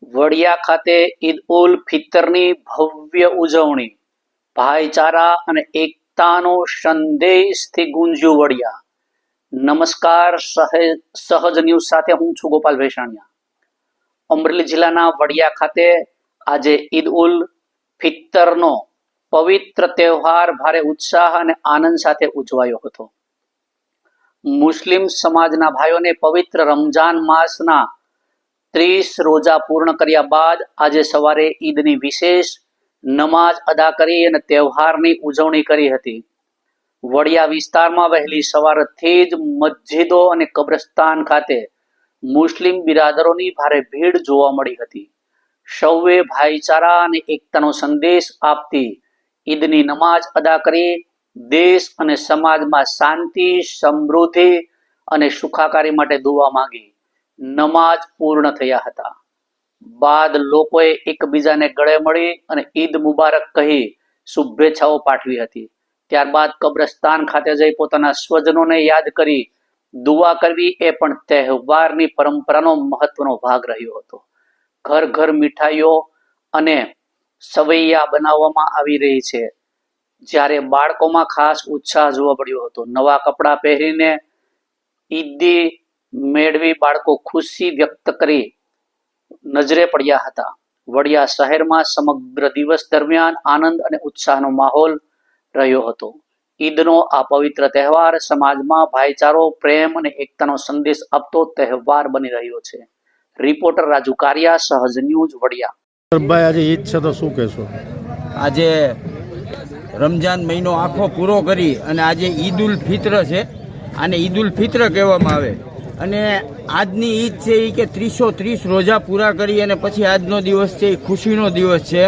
વડિયા ખાતે ઈદ ઉલ ફિત્રની ભવ્ય ઉજવણી, ભાઈચારા અને એકતાનો સંદેશથી ગુંજ્યું વડિયા. નમસ્કાર, સહજ ન્યૂઝ સાથે હું છું ગોપાલ ભેસાણીયા. અમરેલી જિલ્લાના વડિયા ખાતે આજે ઈદ ઉલ ફિત્રનો પવિત્ર તહેવાર ભારે ઉત્સાહ અને આનંદ સાથે ઉજવાયો હતો. મુસ્લિમ સમાજના ભાઈઓને પવિત્ર રમજાન માસના 30 રોજા પૂર્ણ કર્યા બાદ આજે સવારે ઈદની વિશેષ નમાઝ અદા કરી અને તહેવારની ઉજવણી કરી હતી. વડિયા વિસ્તારમાં વહેલી સવારથી જ મસ્જિદો અને કબ્રસ્તાન ખાતે મુસ્લિમ બિરાદરોની ભારે ભીડ જોવા મળી હતી. સૌએ ભાઈચારા અને એકતાનો સંદેશ આપતી ઈદની નમાઝ અદા કરી દેશ અને સમાજમાં શાંતિ, સમૃદ્ધિ અને સુખાકારી માટે દુઆ માંગી. નમાઝ પૂર્ણ થયા હતા બાદ લોકોએ એકબીજાને ગળે મળી અને ઈદ મુબારક કહી શુભેચ્છાઓ પાઠવી હતી. ત્યારબાદ કબ્રસ્તાન ખાતે જઈ પોતાના સ્વજનોને યાદ કરી દુઆ કરવી એ પણ તહેવારની પરંપરાનો મહત્વનો ભાગ રહ્યો હતો. ઘર ઘર મીઠાઈઓ અને સવૈયા બનાવવામાં આવી રહી છે, જ્યારે બાળકોમાં ખાસ ઉત્સાહ જોવા મળ્યો હતો. નવા કપડાં પહેરીને ઈદી મેળવી બાળકો ખુશી વ્યક્ત કરી નજરે પડ્યા હતા. વડિયા શહેરમાં સમગ્ર દિવસ દરમિયાન આનંદ અને ઉત્સાહનો માહોલ રહ્યો હતો. ઈદનો આ પવિત્ર તહેવાર સમાજમાં ભાઈચારો, પ્રેમ અને એકતાનો સંદેશ આપતો તહેવાર બની રહ્યો છે. રિપોર્ટર રાજુ કારિયા, સહજ ન્યૂઝ, વડિયા. ભાઈ, આજે ઈદ છે તો શું કહેશો? આજે રમજાન મહિનો આખો પૂરો કરી અને આજે ઈદ ઉલ ફિત્ર છે. આને ઈદ ઉલ ફિત્ર કહેવામાં આવે. અને આજની ઈદ છે એ કે 330 રોજા પૂરા કરી અને પછી આજનો દિવસ છે એ ખુશીનો દિવસ છે.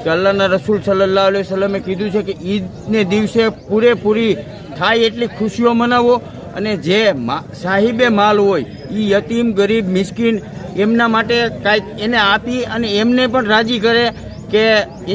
કે અલ્લાહના રસૂલ સલ્લલ્લાહુ અલૈહિ વસલ્લમે કીધું છે કે ઈદને દિવસે પૂરેપૂરી થાય એટલી ખુશીઓ મનાવો અને જે સાહિબે માલ હોય એ યતીમ, ગરીબ, મિસ્કીન એમના માટે કાંઈક એને આપી અને એમને પણ રાજી કરે કે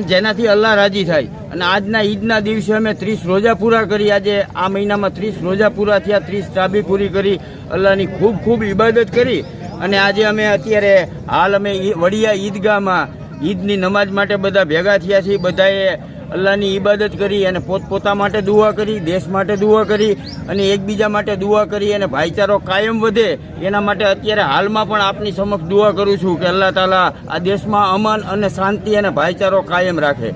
જેનાથી અલ્લાહ રાજી થાય. અને આજના ઈદના દિવસે અમે 30 રોજા પૂરા કરી. આજે આ મહિનામાં 30 રોજા પૂરા થયા, 30 તાબી પૂરી કરી, અલ્લાહની ખૂબ ઇબાદત કરી. અને આજે અમે અત્યારે હાલ અમે વડિયા ઈદગાહમાં ઈદની નમાઝ માટે બધા ભેગા થયા છીએ. બધાએ અલ્લાહની ઇબાદત કરી અને પોતપોતા માટે દુઆ કરી, દેશ માટે દુઆ કરી અને એકબીજા માટે દુઆ કરી અને ભાઈચારો કાયમ વધે એના માટે અત્યારે હાલમાં પણ આપની સમક્ષ દુઆ કરું છું કે અલ્લાહ તાલા આ દેશમાં અમન અને શાંતિ અને ભાઈચારો કાયમ રાખે.